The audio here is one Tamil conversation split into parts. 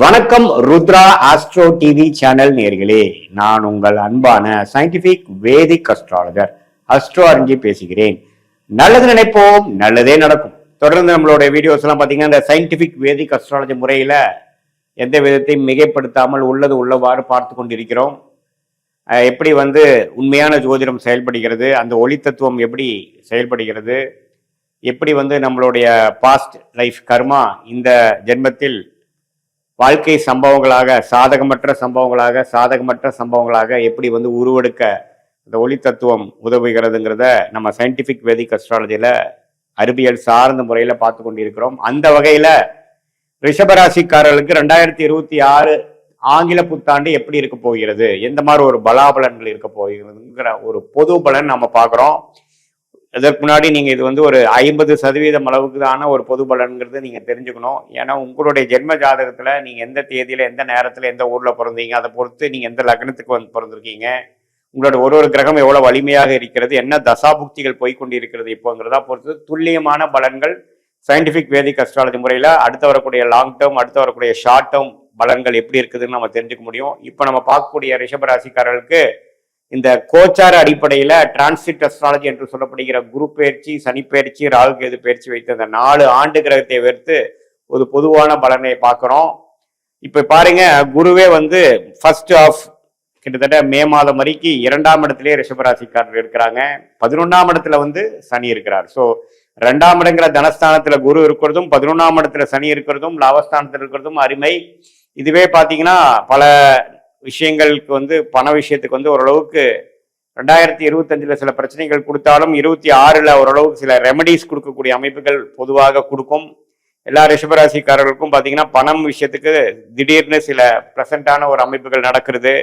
வணக்கம் ருத்ரா ஆஸ்ட்ரோ டிவி சேனல் நேர்களே, நான் உங்கள் அன்பான சயின்டிபிக் வேதிக் அஸ்ட்ராலஜர் அஸ்ட்ரோ அறிஞ்சி பேசுகிறேன். நல்லது நினைப்போம், நல்லதே நடக்கும். தொடர்ந்து நம்மளுடைய வீடியோஸ் எல்லாம் பாத்தீங்கன்னா இந்த சயின்டிபிக் வேதிக் அஸ்ட்ராலஜி முறையில எந்த விதத்தையும் மிகைப்படுத்தாமல் உள்ளது உள்ளவாறு பார்த்து கொண்டிருக்கிறோம். எப்படி உண்மையான ஜோதிடம் செயல்படுகிறது, அந்த ஒளி தத்துவம் எப்படி செயல்படுகிறது, எப்படி நம்மளுடைய பாஸ்ட் லைஃப் கர்மா இந்த ஜென்மத்தில் வாழ்க்கை சம்பவங்களாக சாதகமற்ற சம்பவங்களாக எப்படி உருவெடுக்க இந்த ஒளி தத்துவம் உதவுகிறதுங்கிறத நம்ம சயின்டிபிக் வேதிக் அஸ்ட்ராலஜியில அறிவியல் சார்ந்த முறையில பார்த்து கொண்டிருக்கிறோம். அந்த வகையில ரிஷபராசிக்காரர்களுக்கு 2026 ஆங்கில புத்தாண்டு எப்படி இருக்க போகிறது, எந்த மாதிரி ஒரு பலாபலன்கள் இருக்க போகிறதுங்கிற ஒரு பொது பலன் நம்ம பார்க்குறோம். இதற்கு முன்னாடி நீங்க இது ஒரு 50% அளவுக்கு தான ஒரு பொது பலன்கிறது நீங்க தெரிஞ்சுக்கணும். ஏன்னா உங்களுடைய ஜென்ம ஜாதகத்துல நீங்க எந்த தேதியில எந்த நேரத்துல எந்த ஊர்ல பிறந்தீங்க, அதை பொறுத்து நீங்க எந்த லக்னத்துக்கு பிறந்திருக்கீங்க, உங்களோட ஒரு கிரகம் எவ்வளவு வலிமையாக இருக்கிறது, என்ன தசாபுக்திகள் போய்கொண்டிருக்கிறது இப்போங்கிறதா பொறுத்து துல்லியமான பலன்கள் சயின்டிபிக் வேதிக் அஸ்ட்ராலஜி முறையில அடுத்து வரக்கூடிய லாங் டேர்ம் அடுத்து வரக்கூடிய ஷார்ட் டேர்ம் பலன்கள் எப்படி இருக்குதுன்னு நம்ம தெரிஞ்சுக்க முடியும். இப்ப நம்ம பார்க்கக்கூடிய ரிஷபராசிக்காரர்களுக்கு இந்த கோச்சார அடிப்படையில டிரான்சிட் அஸ்ட்ராலஜி என்று சொல்லப்படுகிற குரு பயிற்சி, சனி பயிற்சி, ராகு கேது பயிற்சி வைத்து அந்த 4 ஆண்டு கிரகத்தை வைத்து ஒரு பொதுவான பலனை பார்க்கிறோம். இப்ப பாருங்க, குருவே ஃபர்ஸ்ட் ஆஃப் கிட்டத்தட்ட மே மாதம் வரைக்கும் 2ஆம் இடத்திலே ரிஷபராசிக்காரர் இருக்கிறாங்க. 11ஆம் இடத்துல சனி இருக்கிறார். ஸோ 2ஆம் இடங்கிற தனஸ்தானத்துல குரு இருக்கிறதும் 11ஆம் இடத்துல சனி இருக்கிறதும் லாபஸ்தானத்தில் இருக்கிறதும் அருமை. இதுவே பாத்தீங்கன்னா பல விஷயங்களுக்கு பண விஷயத்துக்கு ஓரளவுக்கு 2025 சில பிரச்சனைகள் கொடுத்தாலும் 26 ஓரளவுக்கு சில ரெமடிஸ் கொடுக்கக்கூடிய அமைப்புகள் பொதுவாக கொடுக்கும். எல்லா ரிஷபராசிக்காரர்களுக்கும் பாத்தீங்கன்னா பணம் விஷயத்துக்கு திடீர்னு சில ப்ரெசண்டான ஒரு அமைப்புகள் நடக்கிறது,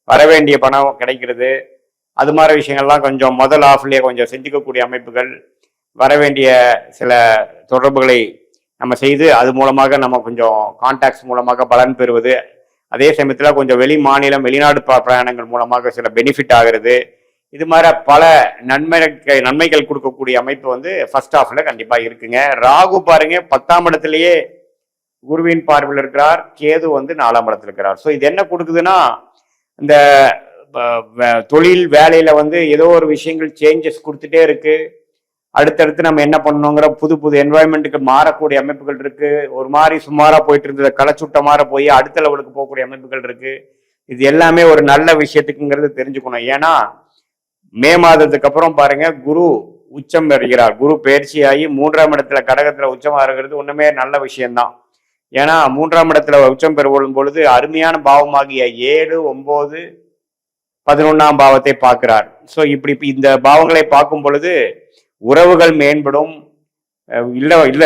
வரவேண்டிய பணம் கிடைக்கிறது, அது மாதிரி விஷயங்கள்லாம் கொஞ்சம் முதல் ஆஃப்லயே கொஞ்சம் செஞ்சுக்கக்கூடிய அமைப்புகள், வரவேண்டிய சில தொடர்புகளை நம்ம செய்து அது மூலமாக நம்ம கொஞ்சம் கான்டாக்ட்ஸ் மூலமாக பலன் பெறுவது, அதே சமயத்தில் கொஞ்சம் வெளி மாநிலம் வெளிநாடு பிரயாணங்கள் மூலமாக சில பெனிஃபிட் ஆகிறது, இது மாதிரி பல நன்மைகள் கொடுக்கக்கூடிய அமைப்பு ஃபர்ஸ்ட் ஹாஃப்ல கண்டிப்பா இருக்குங்க. ராகு பாருங்க 10ஆம் இடத்திலேயே குருவின் பார்வையில் இருக்கிறார், கேது 4ஆம் இடத்துல இருக்கிறார். ஸோ இது என்ன கொடுக்குதுன்னா, இந்த தொழில் வேலையில ஏதோ ஒரு விஷயங்கள் சேஞ்சஸ் கொடுத்துட்டே இருக்கு. அடுத்தடுத்து நம்ம என்ன பண்ணணுங்கிற புது புது என்வாயன்மெண்ட்டுக்கு மாறக்கூடிய அமைப்புகள் இருக்கு. ஒரு மாதிரி சுமாரா போயிட்டு இருந்தது களைச்சுட்ட மாதிரி போய் அடுத்த லெவலுக்கு போகக்கூடிய அமைப்புகள் இருக்கு. இது எல்லாமே ஒரு நல்ல விஷயத்துக்குங்கிறது தெரிஞ்சுக்கணும். ஏன்னா மே மாதத்துக்கு அப்புறம் பாருங்க குரு உச்சம் பெறுகிறார். குரு பயிற்சியாகி 3ஆம் இடத்துல கடகத்துல உச்சமா இருக்கிறது ஒண்ணுமே நல்ல விஷயம்தான். ஏன்னா 3ஆம் இடத்துல உச்சம் பெறும் பொழுது அருமையான பாவமாகிய 7, 9, 11ஆம் பாவத்தை பார்க்கிறார். ஸோ இப்படி இந்த பாவங்களை பார்க்கும் பொழுது உறவுகள் மேம்படும். இல்ல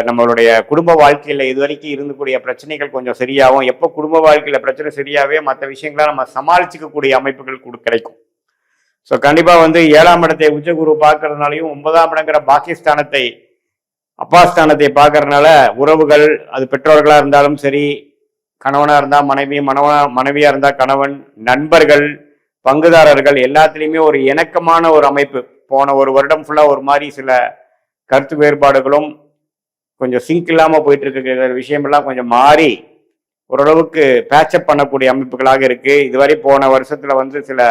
நம்மளுடைய குடும்ப வாழ்க்கையில இதுவரைக்கும் இருந்தக்கூடிய பிரச்சனைகள் கொஞ்சம் சரியாகும். எப்போ குடும்ப வாழ்க்கையில பிரச்சனை சரியாவே மற்ற விஷயங்கள நம்ம சமாளிச்சுக்கக்கூடிய அமைப்புகள் கிடைக்கும். ஸோ கண்டிப்பா 7ஆம் இடத்தை உச்சகுரு பார்க்கறதுனாலையும் 9ஆம் இடங்கிற பாகிஸ்தானத்தை அப்பாஸ்தானத்தை பார்க்கறதுனால உறவுகள், அது பெற்றோர்களா இருந்தாலும் சரி, கணவனா இருந்தா மனைவி, மனைவியா இருந்தா கணவன், நண்பர்கள், பங்குதாரர்கள் எல்லாத்துலேயுமே ஒரு இணக்கமான ஒரு அமைப்பு. போன ஒரு வருடம் ஃபுல்லா ஒரு மாதிரி சில கருத்து வேறுபாடுகளும் கொஞ்சம் சிங்க் இல்லாம போயிட்டு இருக்க விஷயமெல்லாம் கொஞ்சம் மாறி ஓரளவுக்கு பேட்சப் பண்ணக்கூடிய அமைப்புகளாக இருக்கு. இதுவரை போன வருஷத்துல சில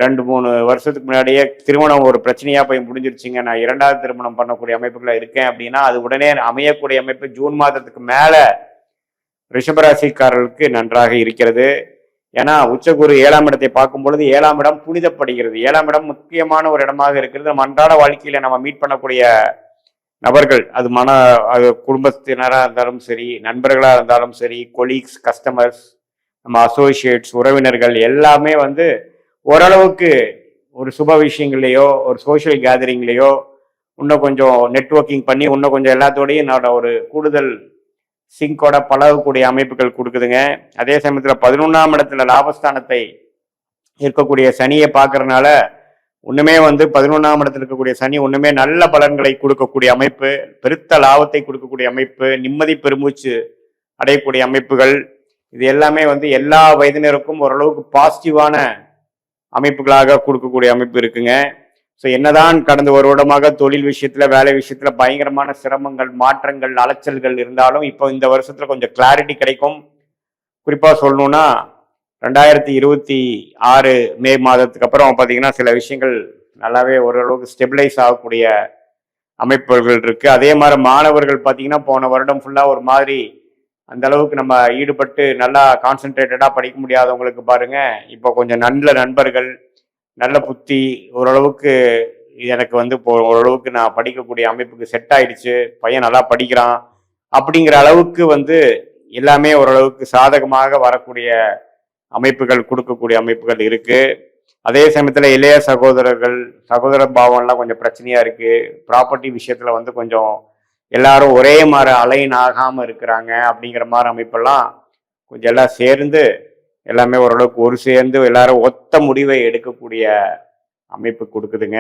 2-3 வருஷத்துக்கு முன்னாடியே திருமணம் ஒரு பிரச்சனையா போய் முடிஞ்சிருச்சுங்க, நான் 2வது திருமணம் பண்ணக்கூடிய அமைப்புகளை இருக்கேன் அப்படின்னா அது உடனே அமையக்கூடிய அமைப்பு ஜூன் மாதத்துக்கு மேல ரிஷபராசிக்காரர்களுக்கு நன்றாக இருக்கிறது. ஏன்னா உச்சகுரு 7ஆம் இடத்தை பார்க்கும் பொழுது 7ஆம் இடம் புனிதப்படுகிறது. 7ஆம் இடம் முக்கியமான ஒரு இடமாக இருக்கிறது. நம்ம அன்றாட வாழ்க்கையில நம்ம மீட் பண்ணக்கூடிய நபர்கள், அது குடும்பத்தினராக இருந்தாலும் சரி, நண்பர்களா இருந்தாலும் சரி, கொலீக்ஸ், கஸ்டமர்ஸ், நம்ம அசோசியேட்ஸ், உறவினர்கள் எல்லாமே ஓரளவுக்கு ஒரு சுப விஷயங்கள்லையோ ஒரு சோசியல் கேதரிங்லேயோ இன்னும் கொஞ்சம் நெட்வொர்க்கிங் பண்ணி இன்னும் கொஞ்சம் எல்லாத்தோடையும் என்னோட ஒரு கூடுதல் சிங்கோட பழகக்கூடிய அமைப்புகள் கொடுக்குதுங்க. அதே சமயத்துல 11ஆம் இடத்துல லாபஸ்தானத்தை இருக்கக்கூடிய சனியை பார்க்கறதுனால ஒண்ணுமே 11ஆம் இடத்துல இருக்கக்கூடிய சனி ஒண்ணுமே நல்ல பலன்களை கொடுக்கக்கூடிய அமைப்பு, பெருத்த லாபத்தை கொடுக்கக்கூடிய அமைப்பு, நிம்மதி பெருமூச்சு அடையக்கூடிய அமைப்புகள், இது எல்லாமே எல்லா வயதினருக்கும் ஓரளவுக்கு பாசிட்டிவான அமைப்புகளாக கொடுக்கக்கூடிய அமைப்பு இருக்குங்க. ஸோ என்னதான் கடந்த ஒரு வருடமாக தொழில் விஷயத்துல வேலை விஷயத்துல பயங்கரமான சிரமங்கள் மாற்றங்கள் அலைச்சல்கள் இருந்தாலும் இப்போ இந்த வருஷத்துல கொஞ்சம் கிளாரிட்டி கிடைக்கும். குறிப்பா சொல்லணும்னா 2026 மே மாதத்துக்கு அப்புறம் பார்த்தீங்கன்னா சில விஷயங்கள் நல்லாவே ஓரளவுக்கு ஸ்டெபிளைஸ் ஆகக்கூடிய அமைப்புகள் இருக்கு. அதே மாதிரி மாணவர்கள் பார்த்தீங்கன்னா போன வருடம் ஃபுல்லா ஒரு மாதிரி அந்த அளவுக்கு நம்ம ஈடுபட்டு நல்லா கான்சென்ட்ரேட்டடா படிக்க முடியாதவங்களுக்கு பாருங்க இப்போ கொஞ்சம் நல்ல நண்பர்கள் நல்ல புத்தி ஓரளவுக்கு எனக்கு வந்து இப்போ ஓரளவுக்கு நான் படிக்கக்கூடிய அமைப்புக்கு செட் ஆயிடுச்சு, பையன் நல்லா படிக்கிறான் அப்படிங்கிற அளவுக்கு வந்து எல்லாமே ஓரளவுக்கு சாதகமாக வரக்கூடிய அமைப்புகள் கொடுக்கக்கூடிய அமைப்புகள் இருக்கு. அதே சமயத்துல இளைய சகோதரர்கள் சகோதர பாவம்லாம் கொஞ்சம் பிரச்சனையா இருக்கு. ப்ராப்பர்ட்டி விஷயத்துல வந்து கொஞ்சம் எல்லாரும் ஒரே மாதிரி அலைன் ஆகாம இருக்கிறாங்க அப்படிங்கிற மாதிரி அமைப்பெல்லாம் கொஞ்சம் எல்லாம் சேர்ந்து எல்லாமே ஓரளவுக்கு ஒரு சேர்ந்து எல்லாரும் ஒத்த முடிவை எடுக்கக்கூடிய அமைப்பு கொடுக்குதுங்க.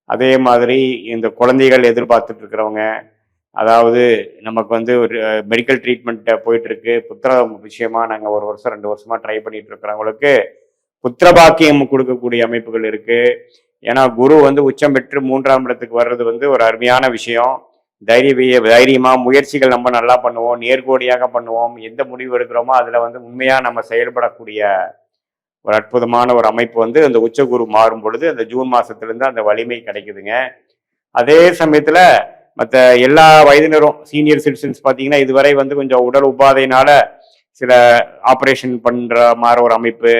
அதே மாதிரி இந்த குழந்தைகள் எதிர்பார்த்துட்டு இருக்கிறவங்க, அதாவது நமக்கு வந்து ஒரு மெடிக்கல் ட்ரீட்மெண்ட் போயிட்டு இருக்கு, புத்திர விஷயமா நாங்கள் 1 வருஷம் 2 வருஷமா ட்ரை பண்ணிட்டு இருக்கிறவங்களுக்கு புத்திரபாக்கியம் கொடுக்கக்கூடிய அமைப்புகள் இருக்கு. ஏன்னா குரு வந்து உச்சம் பெற்று 3ஆம் இடத்துக்கு வர்றது வந்து ஒரு அருமையான விஷயம். தைரியமா முயற்சிகள் நம்ம நல்லா பண்ணுவோம், நேர்கோடியாக பண்ணுவோம், எந்த முடிவு எடுக்கிறோமோ அதுல வந்து உண்மையா நம்ம செயல்படக்கூடிய ஒரு அற்புதமான ஒரு அமைப்பு வந்து அந்த உச்சகுரு மாறும் பொழுது அந்த ஜூன் மாசத்திலிருந்து அந்த வலிமை கிடைக்குதுங்க. அதே சமயத்துல மற்ற எல்லா வயதினரும் சீனியர் சிட்டிசன்ஸ் பார்த்தீங்கன்னா இதுவரை வந்து கொஞ்சம் உடல் உபாதையினால சில ஆப்ரேஷன் பண்ற மாதிரி ஒரு அமைப்பு,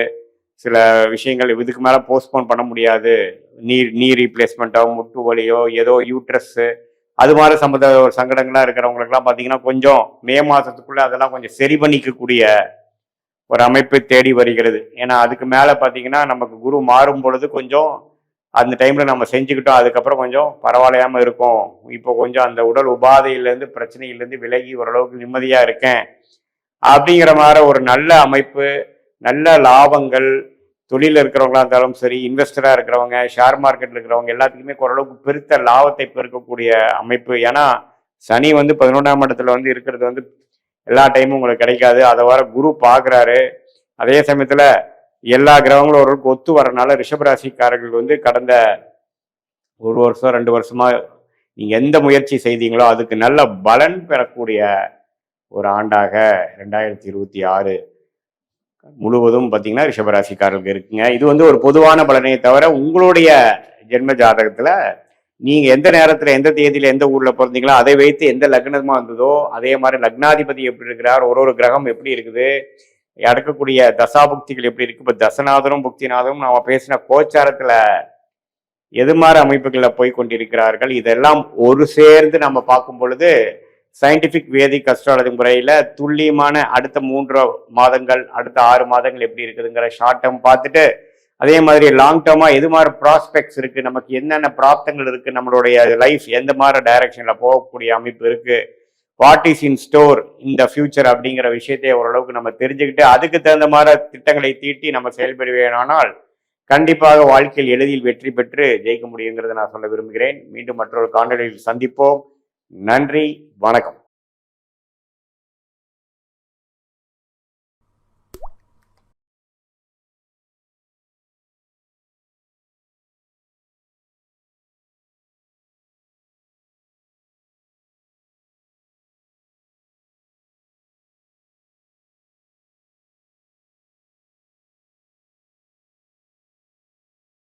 சில விஷயங்கள் இதுக்கு மேல போஸ்ட்போன் பண்ண முடியாது, நீ ரீப்ளேஸ்மெண்ட்டோ முட்டு வலியோ ஏதோ யூட்ரஸ் அது மாதிரி ஒரு சங்கடங்கள்லாம் இருக்கிறவங்களுக்குலாம் பார்த்தீங்கன்னா கொஞ்சம் மே மாசத்துக்குள்ள அதெல்லாம் கொஞ்சம் சரி பண்ணிக்கக்கூடிய ஒரு அமைப்பை தேடி வருகிறது. ஏன்னா அதுக்கு மேல பார்த்தீங்கன்னா நமக்கு குரு மாறும் பொழுது கொஞ்சம் அந்த டைம்ல நம்ம செஞ்சுக்கிட்டோம், அதுக்கப்புறம் கொஞ்சம் பரவாயில்லையாம இருக்கும். இப்போ கொஞ்சம் அந்த உடல் உபாதையிலேருந்து பிரச்சனையிலேருந்து விலகி ஓரளவுக்கு நிம்மதியா இருக்கேன் அப்படிங்கிற மாதிரி ஒரு நல்ல அமைப்பு, நல்ல லாபங்கள், தொழில இருக்கிறவங்களா இருந்தாலும் சரி, இன்வெஸ்டரா இருக்கிறவங்க, ஷேர் மார்க்கெட்ல இருக்கிறவங்க எல்லாத்துக்குமே ஓரளவுக்கு பெருத்த லாபத்தை பெருக்கக்கூடிய அமைப்பு. ஏன்னா சனி வந்து 11ஆம் இடத்துல வந்து இருக்கிறது வந்து எல்லா டைமும் உங்களுக்கு கிடைக்காது. அதை வர குரு பார்க்குறாரு. அதே சமயத்துல எல்லா கிரகங்களும் ஓரளவுக்கு ஒத்து வரனால ரிஷபராசிக்காரர்கள் வந்து கடந்த 1 வருஷம் 2 வருஷமா நீங்க எந்த முயற்சி செய்தீங்களோ அதுக்கு நல்ல பலன் பெறக்கூடிய ஒரு ஆண்டாக 2026 முழுவதும் பார்த்தீங்கன்னா ரிஷபராசிக்காரர்களுக்கு இருக்குங்க. இது வந்து ஒரு பொதுவான பலனை தவிர உங்களுடைய ஜென்ம ஜாதகத்துல நீங்க எந்த நேரத்துல எந்த தேதியில எந்த ஊர்ல பிறந்தீங்களோ அதை வைத்து எந்த லக்னமா இருந்ததோ அதே மாதிரி லக்னாதிபதி எப்படி இருக்கிறார், ஒரு கிரகம் எப்படி இருக்குது, அடக்கக்கூடிய தசாபுக்திகள் எப்படி இருக்கு. இப்போ தசநாதனும் புக்திநாதனும் நாம பேசின கோச்சாரத்துல எது மாதிரி அமைப்புகளில் போய் கொண்டிருக்கிறார்கள், இதெல்லாம் ஒரு சேர்ந்து நம்ம பார்க்கும் பொழுது சயின்டிபிக் வேதிக் அஸ்ட்ராலஜி முறையில துல்லியமான அடுத்த 3 மாதங்கள் அடுத்த 6 மாதங்கள் எப்படி இருக்குதுங்கிற ஷார்ட் டேர்ம் பார்த்துட்டு அதே மாதிரி லாங் டேர்மா எது மாதிரி ப்ராஸ்பெக்ட்ஸ் இருக்கு, நமக்கு என்னென்ன பிராப்தங்கள் இருக்கு, நம்மளுடைய லைஃப் எந்த மாதிரி டைரக்ஷன்ல போகக்கூடிய அமைப்பு இருக்கு, வாட் இஸ் இன் ஸ்டோர் இந்த ஃபியூச்சர் அப்படிங்கிற விஷயத்தை ஓரளவுக்கு நம்ம தெரிஞ்சுக்கிட்டு அதுக்கு தகுந்த மாதிரி திட்டங்களை தீட்டி நம்ம செயல்படுவேனானால் கண்டிப்பாக வாழ்க்கையில் எளிதில் வெற்றி பெற்று ஜெயிக்க முடியுங்கிறத நான் சொல்ல விரும்புகிறேன். மீண்டும் மற்றொரு காணொலியில் சந்திப்போம். நன்றி, வணக்கம்.